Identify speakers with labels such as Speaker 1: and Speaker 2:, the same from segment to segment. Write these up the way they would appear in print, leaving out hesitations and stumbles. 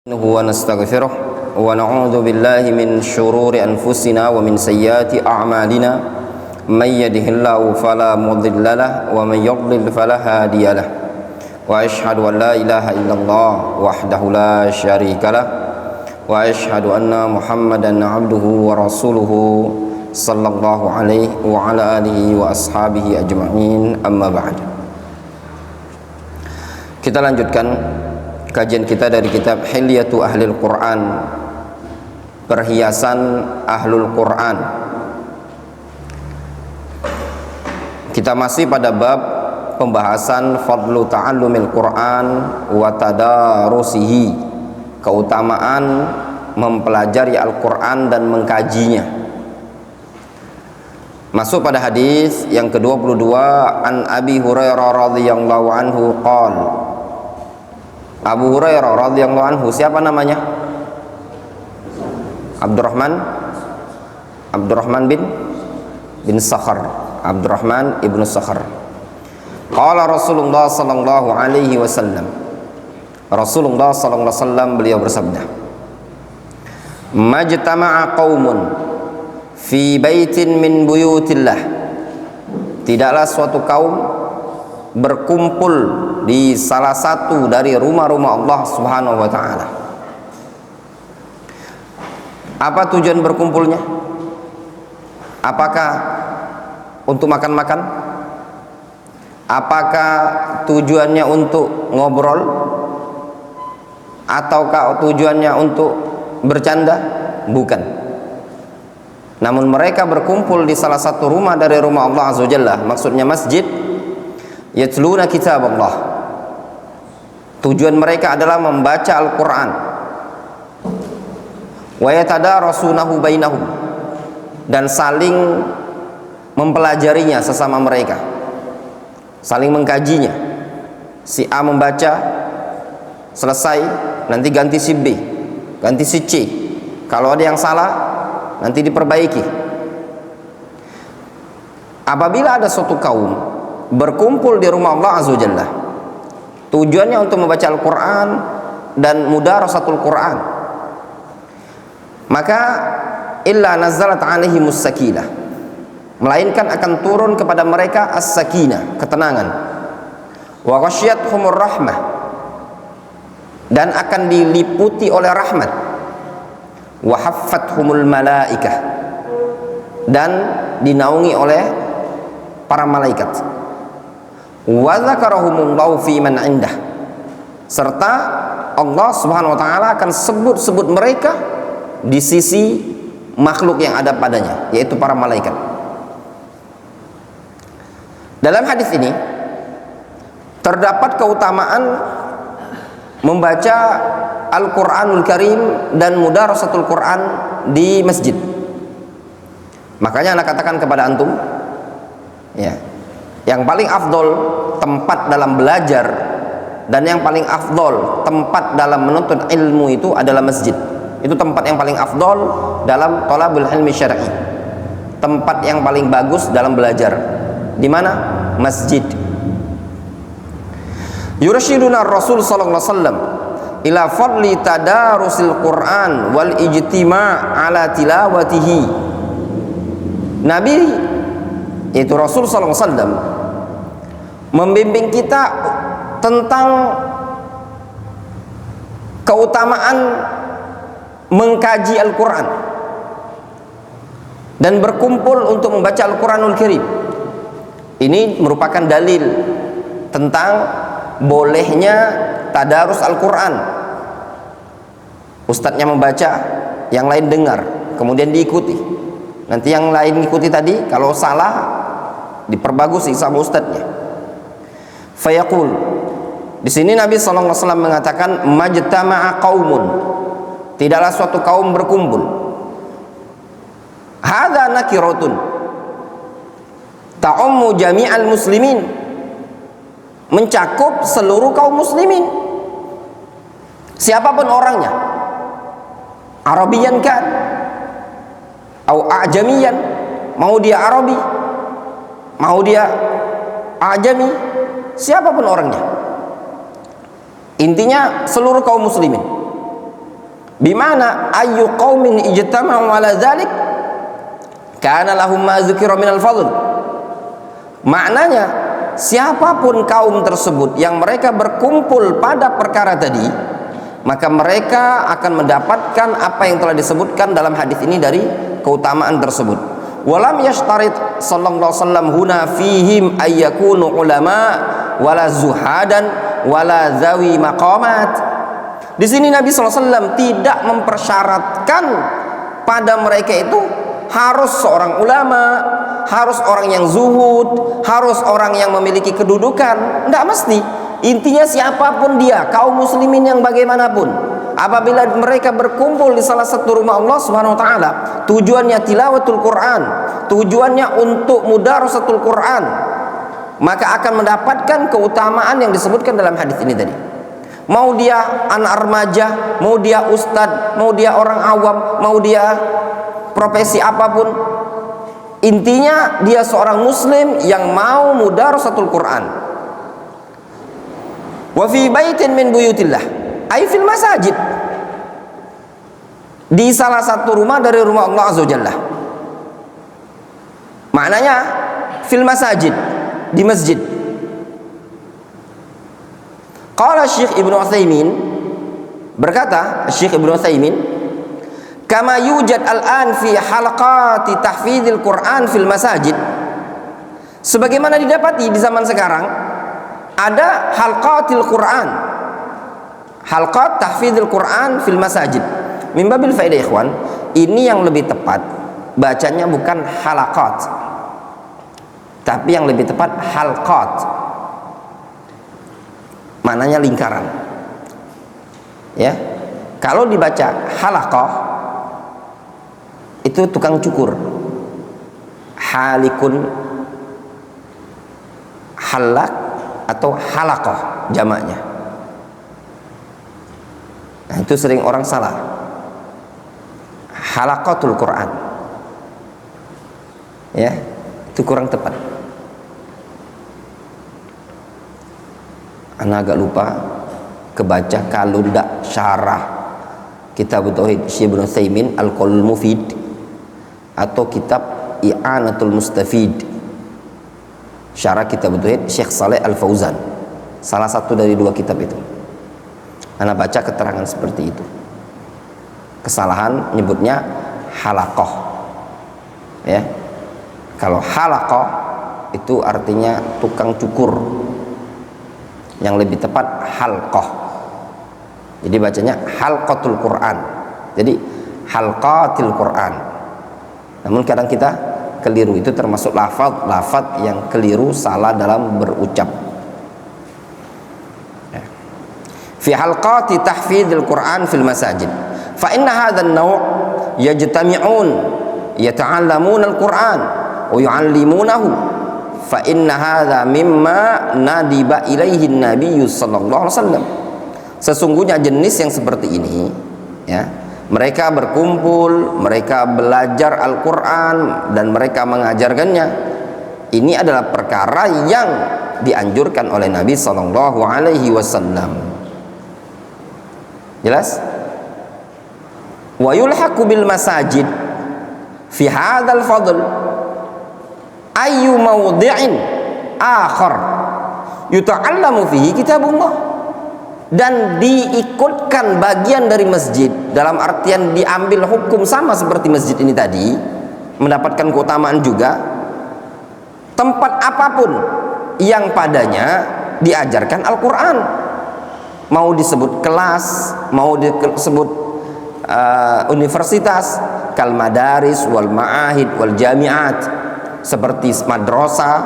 Speaker 1: ونستغفره ونعوذ بالله من شرور أنفسنا ومن سيئات أعمالنا من يهده الله فلا مضل له ومن يضلل فلا هادي له وأشهد أن لا إله إلا الله وحده لا شريك له وأشهد أن محمدا عبده ورسوله صلى الله عليه وعلى آله وأصحابه أجمعين أما بعد. Kita lanjutkan kajian kita dari kitab Hilyatu Ahlil Quran, perhiasan Ahlul Quran. Kita masih pada bab pembahasan fadlu ta'allumil Quran wa tadarusihi, keutamaan mempelajari Al-Quran dan mengkajinya. Masuk pada hadis yang ke-22, an Abi Hurairah radhiyallahu anhu qala. Abu Hurairah radhiyallahu anhu, siapa namanya? Abdurrahman bin Sakhar. Abdurrahman ibnu Sakhar. Qala Rasulullah sallallahu alaihi wasallam. Rasulullah sallallahu alaihi wasallam beliau bersabda, "Majtama'a qaumun fi baitin min buyutillah." Tidaklah suatu kaum berkumpul di salah satu dari rumah-rumah Allah Subhanahu wa taala. Apa tujuan berkumpulnya? Apakah untuk makan-makan? Apakah tujuannya untuk ngobrol? Ataukah tujuannya untuk bercanda? Bukan. Namun mereka berkumpul di salah satu rumah dari rumah Allah Azza wa Jalla, maksudnya masjid. Yatluna kitab Allah. Tujuan mereka adalah membaca Al-Quran. Wa yatadarasunahu bainahum, dan saling mempelajarinya sesama mereka, saling mengkajinya. Si A membaca, selesai, nanti ganti si B, ganti si C. Kalau ada yang salah, nanti diperbaiki. Apabila ada suatu kaum berkumpul di rumah Allah Azza wa Jalla, tujuannya untuk membaca Al-Quran dan mudarasatul Quran, maka illa nazalat alaihimus sakinah, melainkan akan turun kepada mereka as-sakinah, ketenangan, wa ghasyiyatuhumur rahmah, dan akan diliputi oleh rahmat, wa haffathumul malaikah, dan dinaungi oleh para malaikat, wa dzakarahumullahu fi man indah, serta Allah Subhanahu wa taala akan sebut-sebut mereka di sisi makhluk yang ada padanya, yaitu para malaikat. Dalam hadis ini terdapat keutamaan membaca Al-Qur'anul Karim dan mudarasatul Quran di masjid. Makanya anak katakan kepada antum, ya, yang paling afdol tempat dalam belajar dan yang paling afdol tempat dalam menuntut ilmu itu adalah masjid. Itu tempat yang paling afdol dalam thalabul ilmi syar'i. Tempat yang paling bagus dalam belajar. Di mana? Masjid. Yurshiduna Rasul sallallahu alaihi wasallam ila fadli tadarusil Quran wal ijtima' ala tilawatihi. Nabi, yaitu Rasul sallallahu alaihi wasallam, membimbing kita tentang keutamaan mengkaji Al-Quran dan berkumpul untuk membaca Al-Quranul Karim. Ini merupakan dalil tentang bolehnya tadarus Al-Quran. Ustadznya membaca, yang lain dengar, kemudian diikuti. Nanti yang lain ikuti tadi, kalau salah diperbagusi sama ustadznya. Fayaqul, di sini Nabi sallallahu alaihi wasallam mengatakan, majtama'a qaumun, tidaklah suatu kaum berkumpul. Hadza nakiratun ta'ummu jami'al muslimin, mencakup seluruh kaum muslimin, siapapun orangnya, Arabiyan kan atau A'jamiyan, mau dia Arabi, mau dia A'jami, siapapun orangnya, intinya seluruh kaum muslimin. Bimana ayyu qaumin ijtama'u ala dzalik kana lahum ma dzukira minal fadl. Maknanya siapapun kaum tersebut yang mereka berkumpul pada perkara tadi, maka mereka akan mendapatkan apa yang telah disebutkan dalam hadis ini dari keutamaan tersebut. Walam yashtarit sallallahu alaihi wasallam huna fihim ayyakunu ulama wala zuhadan wala zawi maqamat. Di sini Nabi sallallahu alaihi wasallam tidak mempersyaratkan pada mereka itu harus seorang ulama, harus orang yang zuhud, harus orang yang memiliki kedudukan. Tidak mesti. Intinya siapapun dia, kaum muslimin yang bagaimanapun, apabila mereka berkumpul di salah satu rumah Allah Subhanahu wa taala, tujuannya tilawatul Quran, tujuannya untuk mudarasatul Quran, maka akan mendapatkan keutamaan yang disebutkan dalam hadis ini tadi. Mau dia anak remaja, mau dia ustadz, mau dia orang awam, mau dia profesi apapun, intinya dia seorang muslim yang mau mudarasatul Quran. Wa fi baitin min buyutillah, ay fil masajid, di salah satu rumah dari rumah Allah Azza wa Jalla. Maknanya fil masajid, di masjid. Qala Syekh Ibnu Utsaimin, berkata Syekh Ibnu Utsaimin, kama yujad al-an fi halaqati tahfidzil Quran fil masajid, sebagaimana didapati di zaman sekarang ada halqatil Quran, halqat tahfidzil Quran fil masajid. Min babil faedah ikhwan, ini yang lebih tepat bacanya bukan halaqat, tapi yang lebih tepat halqat, maknanya lingkaran. Ya, kalau dibaca halaqah itu tukang cukur, halikun, halak atau halaqah jamaknya. Nah, itu sering orang salah. Halaqatul Quran, ya, itu kurang tepat. Anak agak lupa kebaca kalau ndak syarah kitab Tauhid Syekh Ibnu Utsaimin Al-Qaulul Mufid atau kitab I'anatul Mustafid syarah kitab Tauhid Syekh Saleh Al-Fauzan, salah satu dari dua kitab itu. Ana baca keterangan seperti itu. Kesalahan nyebutnya halaqah. Ya. Kalau halaqah itu artinya tukang cukur. Yang lebih tepat halqah. Jadi bacanya halqatul Quran. Jadi halqatil Quran. Namun kadang kita keliru, itu termasuk lafaz yang keliru, salah dalam berucap. Fi halqati tahfidzil Quran fil masajid, fa inna hadzal naw' yajtami'un yata'allamuna al-Quran wa yu'allimunahu, fa inna hadza mimma nadiba ilaihi an-nabiy sallallahu alaihi wasallam. Sesungguhnya jenis yang seperti ini, ya, mereka berkumpul, mereka belajar Al-Quran dan mereka mengajarkannya. Ini adalah perkara yang dianjurkan oleh Nabi Sallallahu Alaihi Wasallam. Jelas? Wa yulhaqu bil masajid fi hadzal fadl ayyu mawdi'in akhar yuta'allamu fihi kitabullah, dan diikutkan bagian dari masjid dalam artian diambil hukum sama seperti masjid ini tadi, mendapatkan keutamaan juga, tempat apapun yang padanya diajarkan Al-Quran, mau disebut kelas, mau disebut universitas, kal madaris wal ma'ahid wal jami'at, seperti madrasah,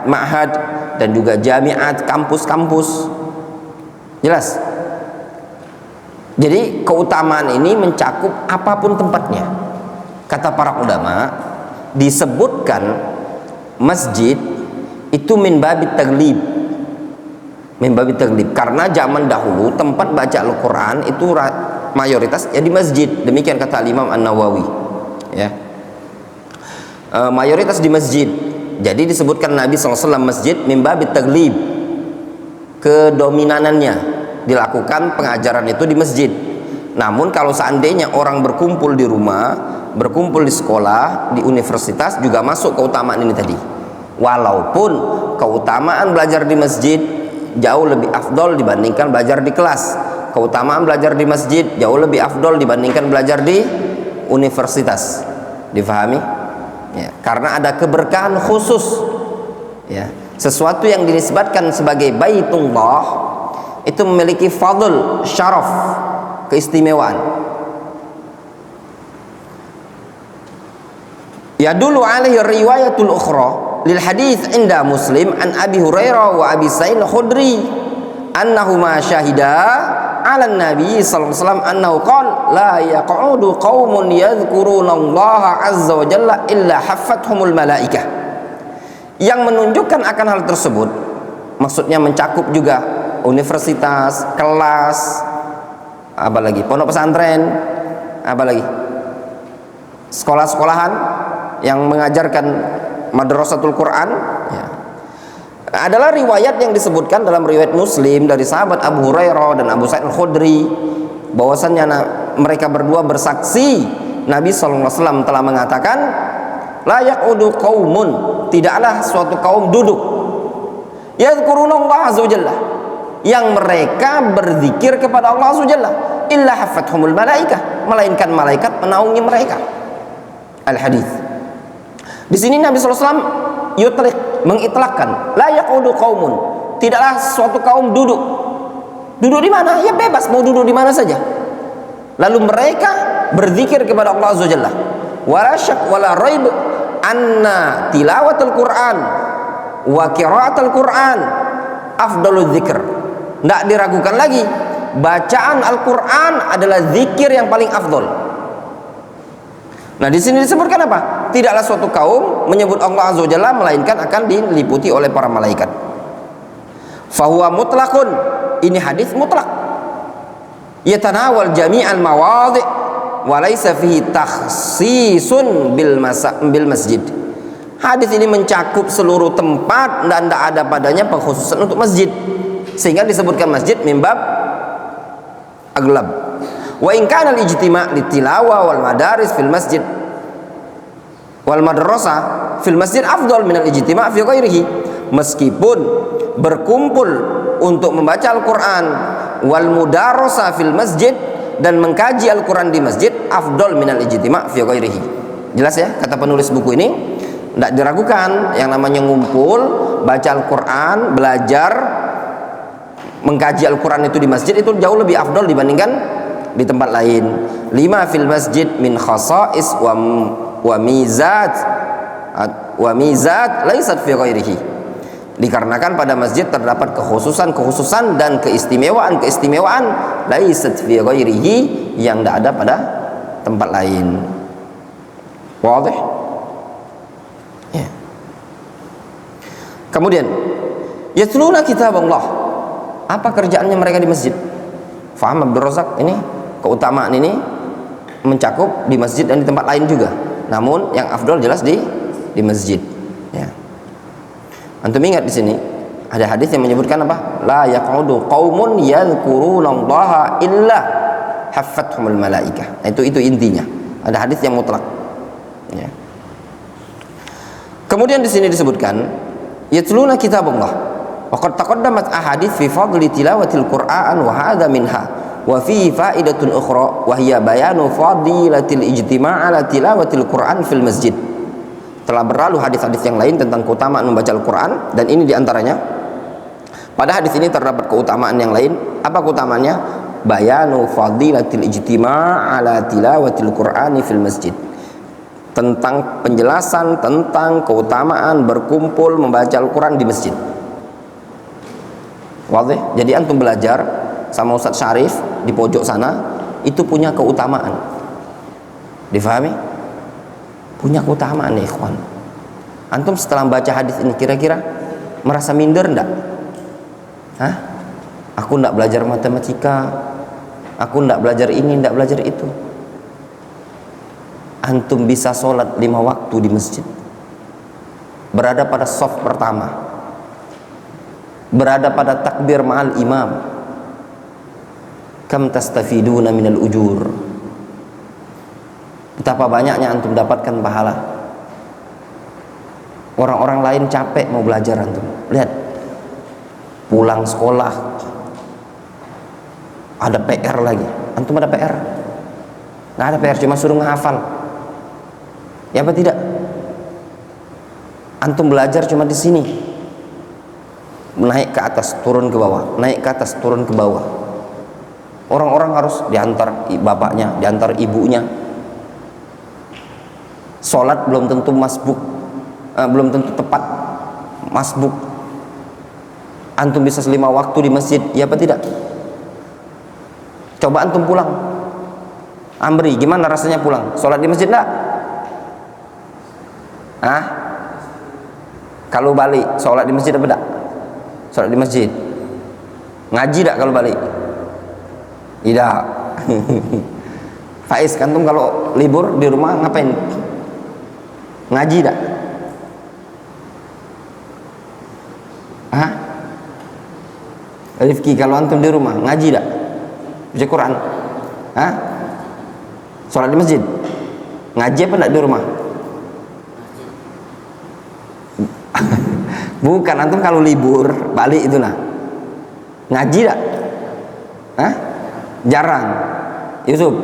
Speaker 1: ma'had dan juga jami'at, kampus-kampus. Jelas? Jadi keutamaan ini mencakup apapun tempatnya. Kata para ulama, disebutkan masjid itu min babit taglib, min babit taglib, karena zaman dahulu tempat baca Al-Quran itu mayoritas ya di masjid. Demikian kata Imam An-Nawawi, ya, mayoritas di masjid. Jadi disebutkan Nabi SAW masjid min babit taglib, kedominanannya dilakukan pengajaran itu di masjid. Namun kalau seandainya orang berkumpul di rumah, berkumpul di sekolah, di universitas, juga masuk keutamaan ini tadi. Walaupun keutamaan belajar di masjid jauh lebih afdol dibandingkan belajar di kelas. Keutamaan belajar di masjid jauh lebih afdol dibandingkan belajar di universitas. Difahami? Ya, karena ada keberkahan khusus. Ya, sesuatu yang dinisbatkan sebagai Baitullah itu memiliki fadl, syaraf, keistimewaan. Yadullu alaihi riwayatul ukhra lil hadits inda Muslim an Abi Hurairah wa Abi Sa'id al-Khudri annahuma syahida 'ala an-nabi sallallahu alaihi wasallam annahu qala la yaq'udu qaumun yadhkurunallaha 'azza wa jalla illa haffathumul malaikah. Yang menunjukkan akan hal tersebut maksudnya mencakup juga universitas, kelas, apa lagi, pondok pesantren, apa lagi, sekolah-sekolahan yang mengajarkan madrasatul Quran, ya. Adalah riwayat yang disebutkan dalam riwayat Muslim dari sahabat Abu Hurairah dan Abu Sa'id al-Khudri bahwasannya mereka berdua bersaksi Nabi SAW telah mengatakan la yaqudu qaumun, tidaklah suatu kaum duduk yadhkurunallaha azza wa jalla, yang mereka berzikir kepada Allah azza wa jalla, illa haffathumul malaikah, melainkan malaikat menaungi mereka. Al-hadis. Di sini Nabi SAW mengitlakkan la yaqudu qaumun, tidaklah suatu kaum duduk. Duduk di mana? Ya bebas, mau duduk di mana saja. Lalu mereka berzikir kepada Allah azza wa jalla. Wala syak wala raib anna tilawatul Quran wa qiraatul Quran afdalul dzikr. Tidak diragukan lagi, bacaan Al-Quran adalah zikir yang paling afdol. Nah, di sini disebutkan apa? Tidaklah suatu kaum menyebut Allah azza wa jalla melainkan akan diliputi oleh para malaikat. Fahuwa mutlaqun, ini hadis mutlak. Yatanawal jami'al mawadhi' wa laysa fihi takhsisun bil masjid. Hadis ini mencakup seluruh tempat dan tidak ada padanya pengkhususan untuk masjid, sehingga disebutkan masjid mimbab aglab. Wa in kana al-ijtima' litilawah wal madaris fil masjid wal madrasah fil masjid afdal min al-ijtima' fi ghairihi. Meskipun berkumpul untuk membaca Al-Quran wal mudarasah fil masjid dan mengkaji Al-Quran di masjid afdal min al-ijtima' fi ghairihi. Jelas ya kata penulis buku ini? Tidak diragukan, yang namanya ngumpul baca Al-Quran, belajar mengkaji Al-Quran itu di masjid itu jauh lebih afdal dibandingkan di tempat lain. Lima fil masjid min khasa'is wa mizat laisat fi ghairihi. Dikarenakan pada masjid terdapat kekhususan dan keistimewaan laisat fi ghairihi yang tidak ada pada tempat lain. Wadih? Ya. Kemudian yatluna kitab Allah. Apa kerjaannya mereka di masjid? Faham Abdul Razak? Ini keutamaan ini mencakup di masjid dan di tempat lain juga. Namun yang afdal jelas di masjid. Ya. Antum ingat di sini ada hadis yang menyebutkan apa? La yaqudu qaumun yadhkurunallaha illa haffathumul malaikah. Nah, itu intinya. Ada hadis yang mutlak. Ya. Kemudian di sini disebutkan yatluna kitabullah. Waqad taqaddamat ahadits fi fadli tilawatil Qur'an wa hadha minha wa fihi fa'idatun ukhra wa hiya bayanu fadilatil ijtima' ala tilawatil Qur'an fil masjid. Telah berlalu hadis-hadis yang lain tentang keutamaan membaca Al-Qur'an dan ini diantaranya. Pada hadis ini terdapat keutamaan yang lain. Apa keutamaannya? Bayanu fadilatil ijtima' ala tilawatil Qur'ani fil masjid. Tentang penjelasan tentang keutamaan berkumpul membaca Al-Qur'an di masjid. Wadih? Jadi antum belajar sama Ustaz Syarif di pojok sana itu punya keutamaan. Difahami? Punya keutamaan ya ikhwan. Antum setelah baca hadis ini kira-kira merasa minder enggak? Hah? Aku enggak belajar matematika, aku enggak belajar ini, enggak belajar itu. Antum bisa sholat 5 waktu di masjid, berada pada shaf pertama, berada pada takbir ma'al imam, Kam tastafiduna minal ujur. Betapa banyaknya antum dapatkan pahala. Orang-orang lain capek mau belajar antum. Lihat, pulang sekolah ada PR lagi. Antum ada PR? Nggak ada PR, cuma suruh menghafal. Ya apa tidak? Antum belajar cuma di sini. Naik ke atas, turun ke bawah, naik ke atas, turun ke bawah. Orang-orang harus diantar bapaknya, diantar ibunya. Sholat belum tentu masbuk, belum tentu tepat masbuk. Antum bisa 5 waktu di masjid, ya apa tidak? Coba antum pulang, Amri, gimana rasanya pulang? Sholat di masjid enggak? Kalau balik, sholat di masjid apa enggak? Sholat di masjid. Ngaji enggak kalau balik? Tidak. Faiz, antum kalau libur di rumah ngapain? Ngaji enggak? Rifki, kalau antum di rumah ngaji enggak? Baca Quran? Sholat di masjid? Ngaji apa enggak di rumah? Bukan, antum kalau libur balik itulah ngaji enggak? Jarang. Yusuf?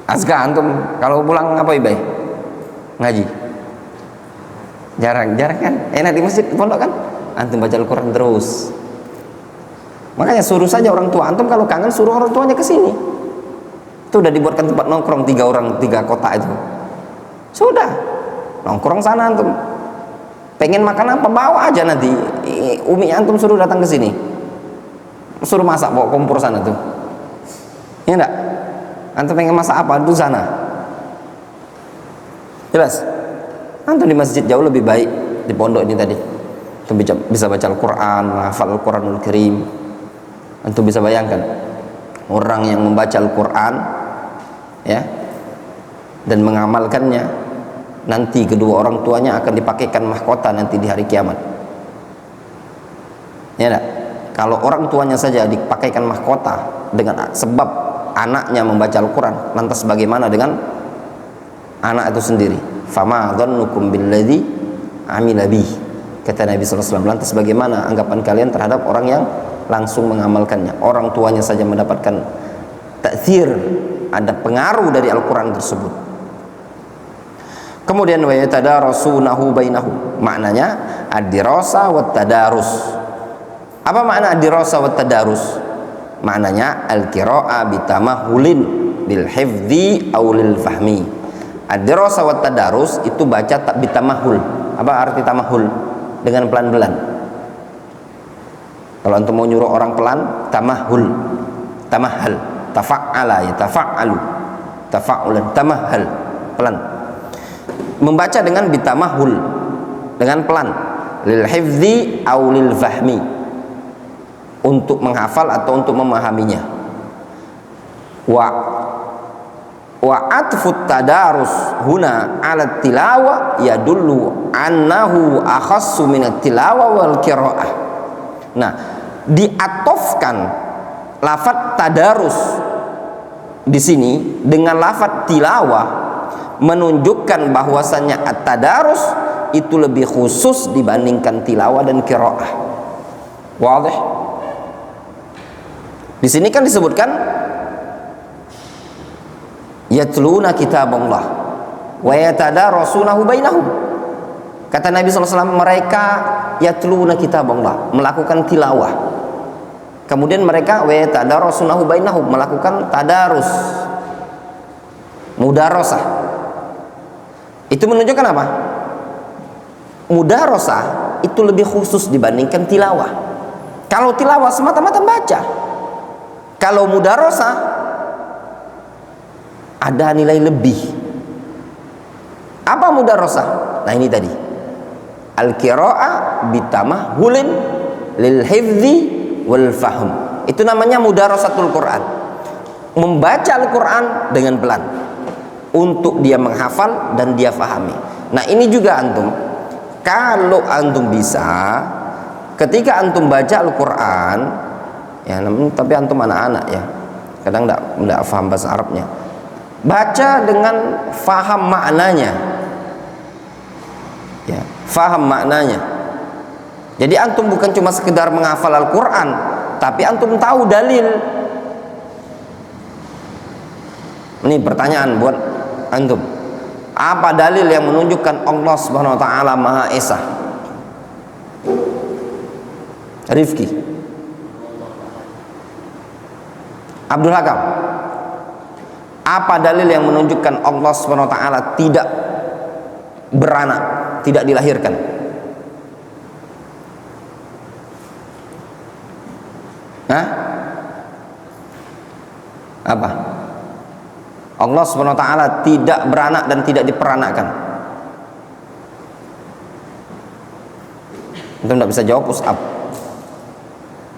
Speaker 1: Azka, antum kalau pulang apa ibai? Ngaji? Jarang kan? Enak di masjid, pondok kan? Antum baca Al-Quran terus. Makanya suruh saja orang tua antum, kalau kangen suruh orang tuanya ke sini. Itu udah dibuatkan tempat nongkrong 3 orang 3 kotak itu. Sudah nongkrong sana antum. Pengen makan apa bawa aja, nanti umi antum suruh datang ke sini. Suruh masak, bawa kompor sana tuh. Ya enggak? Antum pengen masak apa itu sana. Jelas? Antum di masjid jauh lebih baik di pondok ini tadi. Antum bisa baca Al-Quran, menghafal Al-Quranul Karim. Antum bisa bayangkan orang yang membaca Al-Quran ya dan mengamalkannya, nanti kedua orang tuanya akan dipakaikan mahkota nanti di hari kiamat. Ya enggak? Kalau orang tuanya saja dipakaikan mahkota dengan sebab anaknya membaca Al-Quran, lantas bagaimana dengan anak itu sendiri? Fama dhannukum billadzi amila bih, kata Nabi SAW. Lantas bagaimana anggapan kalian terhadap orang yang langsung mengamalkannya? Orang tuanya saja mendapatkan ta'thir, ada pengaruh dari Al-Quran tersebut. Kemudian wa yatadarasunahu bainahum, maknanya ad-dirasa wat tadarus. Apa makna ad-dirasa wat tadarus? Maknanya al-qira'ah bitamahulin bil hifdzi aw lil fahmi. Ad-dirasa wat tadarus itu baca tak bitamahul. Apa arti tamahul? Dengan pelan-pelan. Kalau antum mau nyuruh orang pelan, tamahul, tamahal, tafa'ala ya tafa'alu, tafa'ulan, tamahal, pelan. Membaca dengan bitamahul, dengan pelan, lil hifdzi aw lil fahmi, untuk menghafal atau untuk memahaminya. Wa atfut tadarus huna ala tilawa yadullu annahu akhassu minat tilawa wal qiraah. Nah, diatofkan lafaz tadarus di sini dengan lafaz tilawah menunjukkan bahwasannya at-tadarus itu lebih khusus dibandingkan tilawah dan qiraah. Wadih? Di sini kan disebutkan yatluna kitaballah wa yatadarasunahu bainahum. Kata Nabi SAW, mereka yatluna kitaballah, melakukan tilawah. Kemudian mereka wa yatadarasunahu bainahum, melakukan tadarus, mudarasah. Itu menunjukkan apa? Mudarasah itu lebih khusus dibandingkan tilawah. Kalau tilawah semata-mata baca. Kalau mudarasah ada nilai lebih. Apa mudarasah? Nah ini tadi, al-qira'ah bitamahulin lil hifdzi wal fahm. Itu namanya mudarasatul Quran. Membaca Al-Quran dengan pelan untuk dia menghafal dan dia fahami. Nah ini juga antum, kalau antum bisa ketika antum baca Al-Quran, ya, tapi antum anak-anak ya, kadang tidak paham bahasa Arabnya, baca dengan faham maknanya, ya, faham maknanya. Jadi antum bukan cuma sekedar menghafal Al-Quran, tapi antum tahu dalil. Ini pertanyaan buat antum, apa dalil yang menunjukkan Allah Subhanahu wa taala Maha Esa? Rifki, Abdul Hakam, apa dalil yang menunjukkan Allah Subhanahu wa taala tidak beranak, tidak dilahirkan? Hah? Apa? Allah Subhanahu wa taala tidak beranak dan tidak diperanakkan. Itu tidak bisa jawab, push up.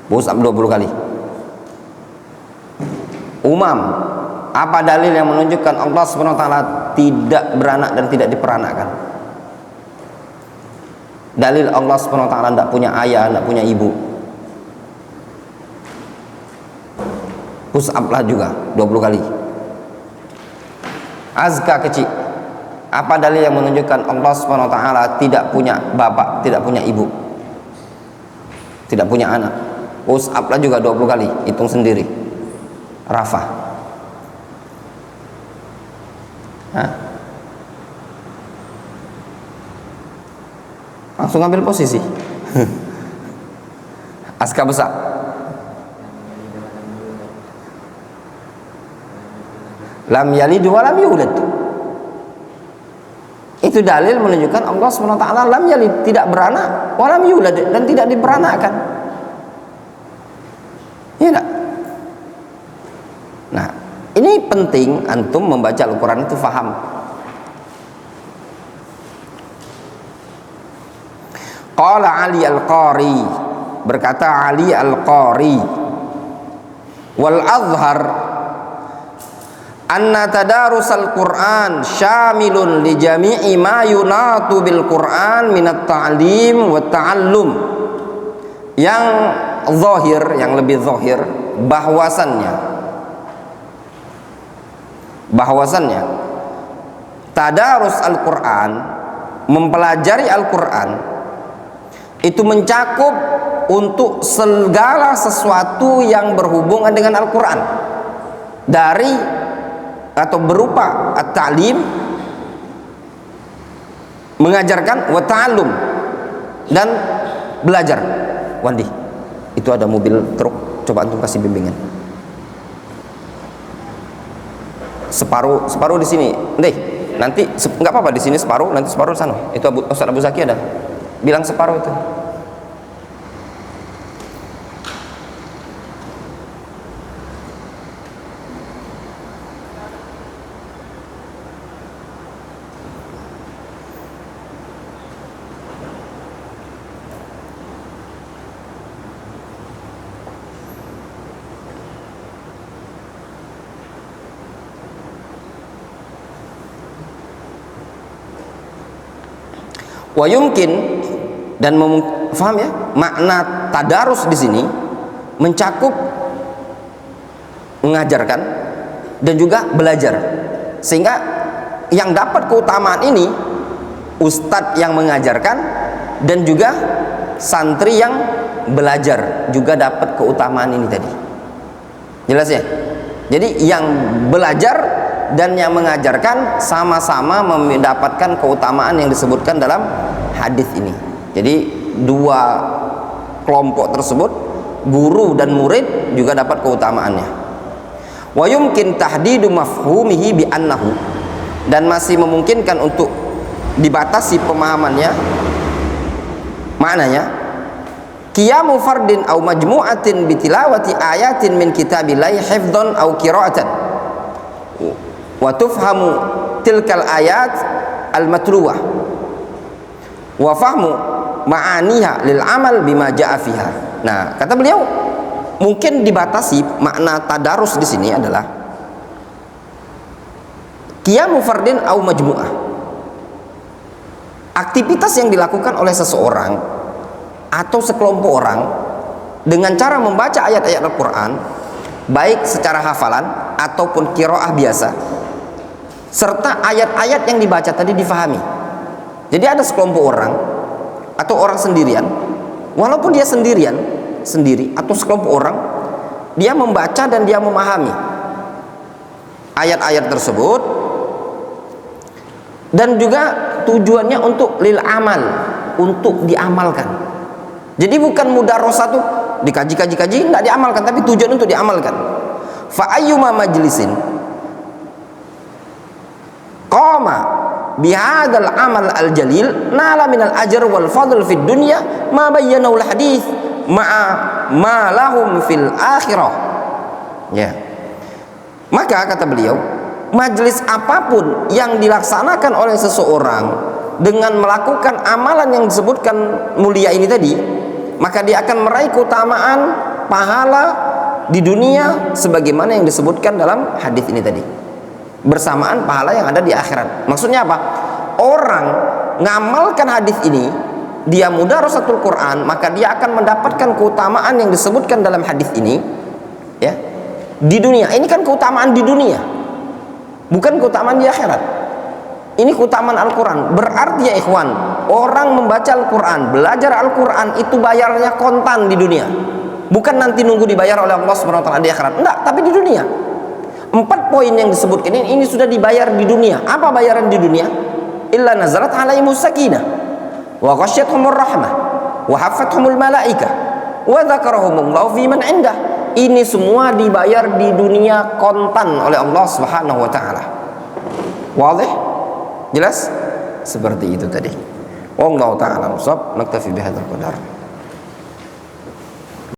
Speaker 1: Push up 20 kali. Umam, apa dalil yang menunjukkan Allah Subhanahu wa taala tidak beranak dan tidak diperanakkan? Dalil Allah Subhanahu wa taala tidak punya ayah, tidak punya ibu. Push up lah juga 20 kali. Azka kecil, apa dalil yang menunjukkan Allah Subhanahu wa taala tidak punya bapak, tidak punya ibu, tidak punya anak? Push up lah juga 20 kali, hitung sendiri. Rafa. Hah? Langsung ambil posisi. Azka besar. Lam yalid wa lam yulad. Itu dalil menunjukkan Allah SWT lam yalid, tidak beranak, wa lam yulad, dan tidak diperanakkan. Ya enggak? Nah, ini penting antum membaca Al-Quran itu faham. Qala Ali Al-Qari, berkata Ali Al-Qari, wal azhar anna tadarusal Qur'an syamilun li jami'i ma yunatu bil Qur'an minat ta'lim wa ta'allum. Yang zahir, yang lebih zahir, bahwasannya tadarus Al-Qur'an, mempelajari Al-Qur'an, itu mencakup untuk segala sesuatu yang berhubungan dengan Al-Qur'an, dari atau berupa at-ta'lim, mengajarkan, wa ta'allum, dan belajar. Wandi, itu ada mobil truk, coba antum kasih bimbingan. Separuh di sini. Deh, nanti nggak apa-apa di sini separuh, nanti separuh di sana. Itu Ustaz Abu Zaki ada. Bilang separuh itu. Wa yumkin, dan faham ya, makna tadarus di sini mencakup mengajarkan dan juga belajar, sehingga yang dapat keutamaan ini ustadz yang mengajarkan dan juga santri yang belajar juga dapat keutamaan ini tadi. Jelas ya? Jadi yang belajar dan yang mengajarkan sama-sama mendapatkan keutamaan yang disebutkan dalam hadis ini. Jadi dua kelompok tersebut, guru dan murid, juga dapat keutamaannya. Wa yumkin tahdidu mafhumihi bi annahu, dan masih memungkinkan untuk dibatasi pemahamannya, maknanya qiyamu fardin au majmu'atin bi tilawati ayatin min kitabillahi hifdhan au qira'atan wa tufhamu tilkal ayat al-matluwah wa fahmu ma'aniha lil amal bima ja'a fiha. Nah, kata beliau, mungkin dibatasi makna tadarus di sini adalah qiyamu fardin au majmu'ah, aktivitas yang dilakukan oleh seseorang atau sekelompok orang dengan cara membaca ayat-ayat Al-Quran, baik secara hafalan ataupun qiraah biasa, serta ayat-ayat yang dibaca tadi difahami. Jadi ada sekelompok orang atau orang sendirian, walaupun dia sendiri atau sekelompok orang, dia membaca dan dia memahami ayat-ayat tersebut, dan juga tujuannya untuk lil amal, untuk diamalkan. Jadi bukan mudarosah tuh dikaji, tidak diamalkan, tapi tujuan untuk diamalkan. Fa ayyuma majlisin qama bihadzal amal al jalil nala minal ajr wal fadl fid dunya ma bayyana al hadits ma'a ma lahum fil akhirah. Ya. Maka kata beliau, majelis apapun yang dilaksanakan oleh seseorang dengan melakukan amalan yang disebutkan mulia ini tadi, maka dia akan meraih keutamaan pahala di dunia sebagaimana yang disebutkan dalam hadis ini tadi, bersamaan pahala yang ada di akhirat. Maksudnya apa? Orang ngamalkan hadis ini, dia mudarasatul Quran, maka dia akan mendapatkan keutamaan yang disebutkan dalam hadis ini, ya, di dunia. Ini kan keutamaan di dunia, bukan keutamaan di akhirat. Ini keutamaan Al-Quran. Berarti ya ikhwan, orang membaca Al-Quran, belajar Al-Quran itu bayarnya kontan di dunia, bukan nanti nunggu dibayar oleh Allah SWT di akhirat. Enggak, tapi di dunia. 4 poin yang disebutkan ini sudah dibayar di dunia. Apa bayaran di dunia? Illa nazalat alaihimus sakinah wa ghasyiyatuhumur rahmah wa hafathumul malaikah wa dzakarahumullahu fi man indah. Ini semua dibayar di dunia kontan oleh Allah Subhanahu wa taala. Wadih? Jelas? Seperti itu tadi. Wallahu ta'ala shawab. Naktafi bihadzal qadar.